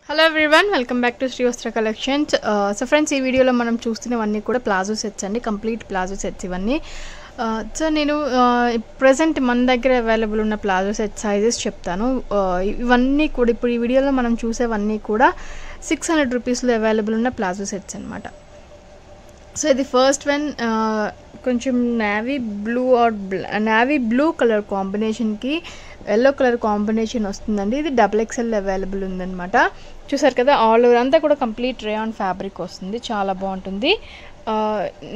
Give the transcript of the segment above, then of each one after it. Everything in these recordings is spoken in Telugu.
Hello everyone, welcome back to Shri Vastra collections. So friends, ఈ వీడియోలో మనం చూస్తున్నవన్నీ కూడా ప్లాజో సెట్స్ అండి, కంప్లీట్ ప్లాజో సెట్స్ ఇవన్నీ. సో నేను ప్రజెంట్ మన దగ్గర అవైలబుల్ ఉన్న ప్లాజో సెట్ సైజెస్ చెప్తాను. ఇవన్నీ కూడా ఇప్పుడు ఈ వీడియోలో మనం చూసేవన్నీ కూడా 600 రూపీస్లో అవైలబుల్ ఉన్న ప్లాజో సెట్స్ అనమాట. సో ఇది ఫస్ట్ వన్ కొంచెం నావీ బ్లూ కలర్ కాంబినేషన్కి ఎల్లో కలర్ కాంబినేషన్ వస్తుందండి. ఇది XXL అవైలబుల్ ఉందన్నమాట. చూసారు కదా, ఆల్ ఓవర్ అంతా కూడా కంప్లీట్ రేయాన్ ఫ్యాబ్రిక్ వస్తుంది, చాలా బాగుంటుంది.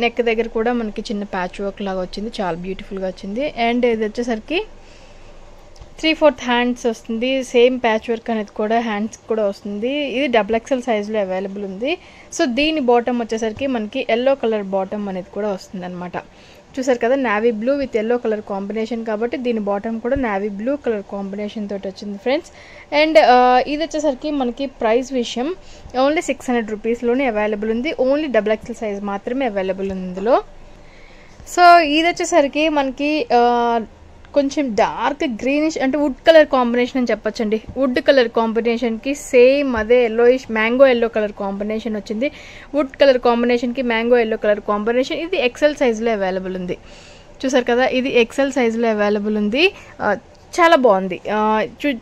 నెక్ దగ్గర కూడా మనకి చిన్న ప్యాచ్ వర్క్ లాగా వచ్చింది, చాలా బ్యూటిఫుల్గా వచ్చింది. అండ్ ఇది వచ్చేసరికి 3/4 హ్యాండ్స్ వస్తుంది, సేమ్ ప్యాచ్ వర్క్ అనేది కూడా హ్యాండ్స్ కూడా వస్తుంది. ఇది XXL సైజులో అవైలబుల్ ఉంది. సో దీని బాటమ్ వచ్చేసరికి మనకి ఎల్లో కలర్ బాటమ్ అనేది కూడా వస్తుంది అనమాట. చూసారు కదా, navy blue with yellow colour combination కాబట్టి దీని బాటమ్ కూడా నావీ బ్లూ కలర్ కాంబినేషన్ తోటి వచ్చింది ఫ్రెండ్స్. అండ్ ఇది వచ్చేసరికి మనకి ప్రైస్ విషయం ఓన్లీ 600 రూపీస్లోనే అవైలబుల్ ఉంది. ఓన్లీ XXL సైజ్ మాత్రమే అవైలబుల్ ఉంది ఇందులో. సో ఇది వచ్చేసరికి మనకి కొంచెం డార్క్ గ్రీనిష్ అంటే వుడ్ కలర్ కాంబినేషన్ అని చెప్పొచ్చండి. వుడ్ కలర్ కాంబినేషన్కి సేమ్ అదే yellowish mango yellow colour combination వచ్చింది. వుడ్ కలర్ కాంబినేషన్కి మ్యాంగో ఎల్లో కలర్ కాంబినేషన్. ఇది XL సైజులో అవైలబుల్ ఉంది. చూసారు కదా, ఇది XL సైజులో అవైలబుల్ ఉంది. చాలా బాగుంది,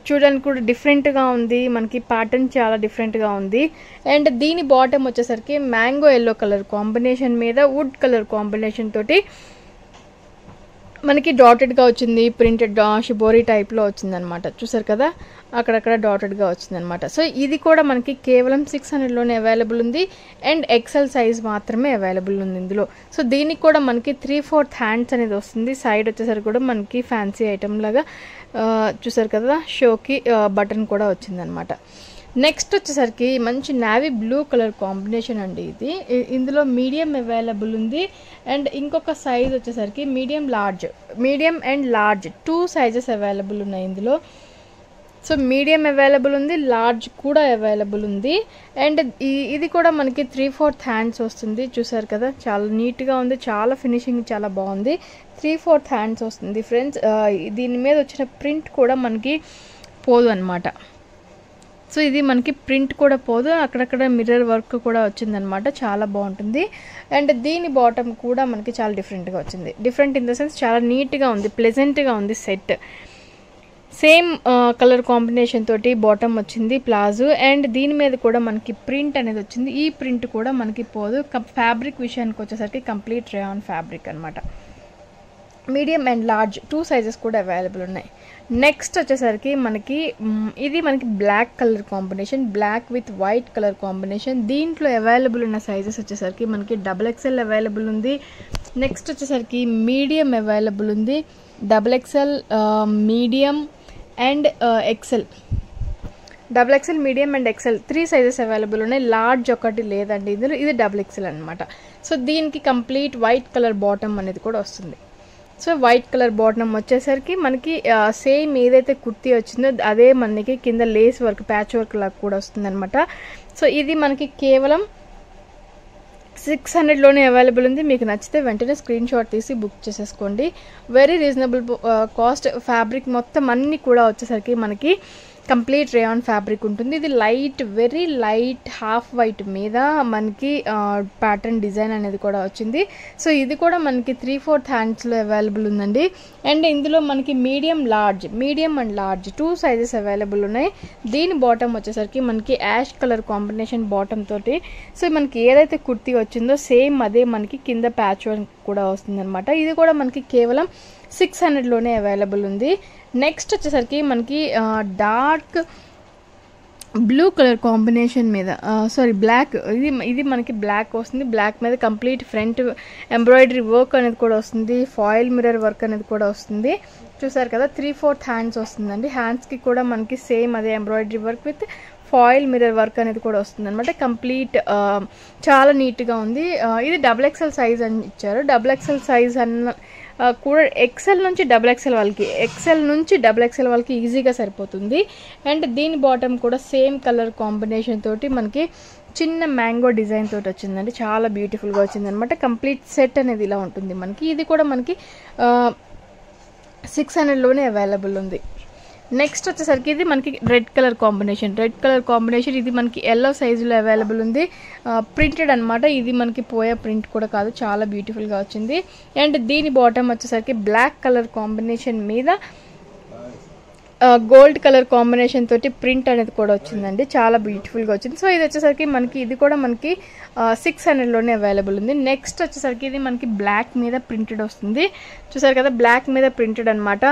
చూడడానికి కూడా డిఫరెంట్గా ఉంది, మనకి ప్యాటర్న్ చాలా డిఫరెంట్గా ఉంది. అండ్ దీని బాటమ్ వచ్చేసరికి మ్యాంగో ఎల్లో కలర్ కాంబినేషన్ మీద వుడ్ కలర్ కాంబినేషన్ తోటి మనకి డాటెడ్గా వచ్చింది, ప్రింటెడ్ షిబోరీ టైప్లో వచ్చిందనమాట. చూసారు కదా, అక్కడక్కడ డాటెడ్గా వచ్చిందనమాట. సో ఇది కూడా మనకి కేవలం 600లోనే అవైలబుల్ ఉంది. అండ్ XL సైజ్ మాత్రమే అవైలబుల్ ఉంది ఇందులో. సో దీనికి కూడా మనకి 3/4 హ్యాండ్స్ అనేది వస్తుంది. సైడ్ వచ్చేసరికి కూడా మనకి ఫ్యాన్సీ ఐటమ్ లాగా చూసారు కదా, షోకి బటన్ కూడా వచ్చిందనమాట. నెక్స్ట్ వచ్చేసరికి మంచి నావీ బ్లూ కలర్ కాంబినేషన్ అండి. ఇది ఇందులో మీడియం అవైలబుల్ ఉంది. అండ్ ఇంకొక సైజ్ వచ్చేసరికి medium and large 2 sizes available ఉన్నాయి ఇందులో. సో మీడియం అవైలబుల్ ఉంది, లార్జ్ కూడా అవైలబుల్ ఉంది. అండ్ ఇది కూడా మనకి 3/4 హ్యాండ్స్ వస్తుంది. చూసారు కదా, చాలా నీట్గా ఉంది, చాలా ఫినిషింగ్ చాలా బాగుంది. 3/4 హ్యాండ్స్ వస్తుంది ఫ్రెండ్స్. దీని మీద వచ్చిన ప్రింట్ కూడా మనకి పోదు అనమాట. సో ఇది మనకి ప్రింట్ కూడా పోదు, అక్కడక్కడ మిర్రర్ వర్క్ కూడా వచ్చిందనమాట, చాలా బాగుంటుంది. అండ్ దీని బాటమ్ కూడా మనకి చాలా డిఫరెంట్గా వచ్చింది. డిఫరెంట్ ఇన్ ద సెన్స్ చాలా నీట్గా ఉంది, ప్లెజెంట్గా ఉంది సెట్. సేమ్ కలర్ కాంబినేషన్ తోటి బాటమ్ వచ్చింది ప్లాజో. అండ్ దీని మీద కూడా మనకి ప్రింట్ అనేది వచ్చింది. ఈ ప్రింట్ కూడా మనకి పోదు. ఫ్యాబ్రిక్ విషయానికి వచ్చేసరికి కంప్లీట్ రేయాన్ ఫ్యాబ్రిక్ అనమాట. మీడియం అండ్ లార్జ్ 2 సైజెస్ కూడా అవైలబుల్ ఉన్నాయి. నెక్స్ట్ వచ్చేసరికి మనకి ఇది మనకి black colour combination, black with white colour combination. దీంట్లో అవైలబుల్ ఉన్న సైజెస్ వచ్చేసరికి మనకి XXL అవైలబుల్ ఉంది. నెక్స్ట్ వచ్చేసరికి మీడియం అవైలబుల్ ఉంది, XXL medium and XL. XXL medium and XL 3 sizes available ఉన్నాయి. లార్జ్ ఒకటి లేదండి ఇందులో, ఇది XXL అనమాట. సో దీనికి కంప్లీట్ వైట్ కలర్ బాటమ్ అనేది కూడా వస్తుంది. సో వైట్ కలర్ బాటమ్ వచ్చేసరికి మనకి సేమ్ ఏదైతే కుర్తీ వచ్చిందో అదే మనకి కింద లేస్ వర్క్ ప్యాచ్ వర్క్ లాగా కూడా వస్తుంది అనమాట. సో ఇది మనకి కేవలం 600లోనే అవైలబుల్ ఉంది. మీకు నచ్చితే వెంటనే స్క్రీన్ షాట్ తీసి బుక్ చేసేసుకోండి. Very reasonable cost. ఫ్యాబ్రిక్ మొత్తం అన్నీ కూడా వచ్చేసరికి మనకి కంప్లీట్ రేయాన్ ఫ్యాబ్రిక్ ఉంటుంది. ఇది వెరీ లైట్ హాఫ్ వైట్ మీద మనకి ప్యాటర్న్ డిజైన్ అనేది కూడా వచ్చింది. సో ఇది కూడా మనకి 3/4 హ్యాండ్స్లో అవైలబుల్ ఉందండి. అండ్ ఇందులో మనకి medium and large 2 sizes available ఉన్నాయి. దీని బాటమ్ వచ్చేసరికి మనకి యాష్ కలర్ కాంబినేషన్ బాటమ్ తోటి. సో మనకి ఏదైతే కుర్తీ వచ్చిందో సేమ్ అదే మనకి కింద ప్యాచ్ వర్క్ కూడా వస్తుంది అనమాట. ఇది కూడా మనకి కేవలం 600లోనే అవైలబుల్ ఉంది. నెక్స్ట్ వచ్చేసరికి మనకి డార్క్ బ్లూ కలర్ కాంబినేషన్ మీద బ్లాక్, ఇది మనకి బ్లాక్ వస్తుంది. బ్లాక్ మీద కంప్లీట్ ఫ్రంట్ ఎంబ్రాయిడరీ వర్క్ అనేది కూడా వస్తుంది, ఫాయిల్ మిర్రర్ వర్క్ అనేది కూడా వస్తుంది. చూసారు కదా, 3/4 హ్యాండ్స్ వస్తుందండి. హ్యాండ్స్కి కూడా మనకి సేమ్ అదే embroidery work with foil mirror work అనేది కూడా వస్తుంది అనమాట. కంప్లీట్ చాలా నీట్గా ఉంది. ఇది XXL సైజ్ అని ఇచ్చారు. XXL సైజ్ అన్న కూడా XL నుంచి XXL వాళ్ళకి ఈజీగా సరిపోతుంది. అండ్ దీని బాటమ్ కూడా సేమ్ కలర్ కాంబినేషన్ తోటి మనకి చిన్న మ్యాంగో డిజైన్ తోటి వచ్చిందండి, చాలా బ్యూటిఫుల్గా వచ్చింది అనమాట. కంప్లీట్ సెట్ అనేది ఇలా ఉంటుంది మనకి. ఇది కూడా మనకి 600లోనే అవైలబుల్ ఉంది. నెక్స్ట్ వచ్చేసరికి ఇది మనకి రెడ్ కలర్ కాంబినేషన్ ఇది మనకి ఎల్లో సైజులో అవైలబుల్ ఉంది. ప్రింటెడ్ అనమాట. ఇది మనకి పోయే ప్రింట్ కూడా కాదు, చాలా బ్యూటిఫుల్గా వచ్చింది. అండ్ దీని బాటమ్ వచ్చేసరికి బ్లాక్ కలర్ కాంబినేషన్ మీద గోల్డ్ కలర్ కాంబినేషన్ తోటి ప్రింట్ అనేది కూడా వచ్చిందండి, చాలా బ్యూటిఫుల్గా వచ్చింది. సో ఇది వచ్చేసరికి మనకి ఇది కూడా మనకి 600లోనే అవైలబుల్ ఉంది. నెక్స్ట్ వచ్చేసరికి ఇది మనకి బ్లాక్ మీద ప్రింటెడ్ వస్తుంది. చూసారు కదా, బ్లాక్ మీద ప్రింటెడ్ అనమాట.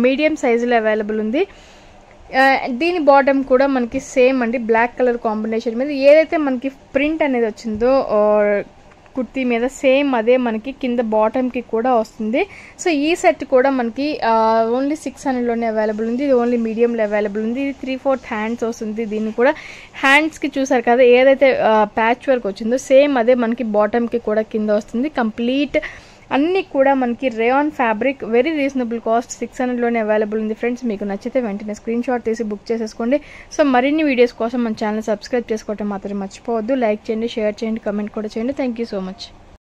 మీడియం సైజులో అవైలబుల్ ఉంది. దీని బాటమ్ కూడా మనకి సేమ్ అండి, బ్లాక్ కలర్ కాంబినేషన్ మీద ఏదైతే మనకి ప్రింట్ అనేది వచ్చిందో కుర్తీ మీద సేమ్ అదే మనకి కింద బాటమ్కి కూడా వస్తుంది. సో ఈ సెట్ కూడా మనకి ఓన్లీ 600లోనే అవైలబుల్ ఉంది. ఇది ఓన్లీ మీడియంలో అవైలబుల్ ఉంది. ఇది 3/4 హ్యాండ్స్ వస్తుంది. దీన్ని కూడా హ్యాండ్స్కి చూసారు కదా, ఏదైతే ప్యాచ్ వర్క్ వచ్చిందో సేమ్ అదే మనకి బాటమ్కి కూడా కింద వస్తుంది. కంప్లీట్ అన్నీ కూడా మనకి rayon fabric, very reasonable cost, 600లోనే అవైలబుల్ ఉంది. ఫ్రెండ్స్ మీకు నచ్చితే వెంటనే స్క్రీన్ షాట్ తీసి బుక్ చేసేసుకోండి. సో మరిన్ని వీడియోస్ కోసం మన ఛానల్ సబ్స్క్రైబ్ చేసుకోవడం మాత్రం మర్చిపోవద్దు. లైక్ చేయండి, షేర్ చేయండి, కమెంట్ కూడా చేయండి. Thank you so much.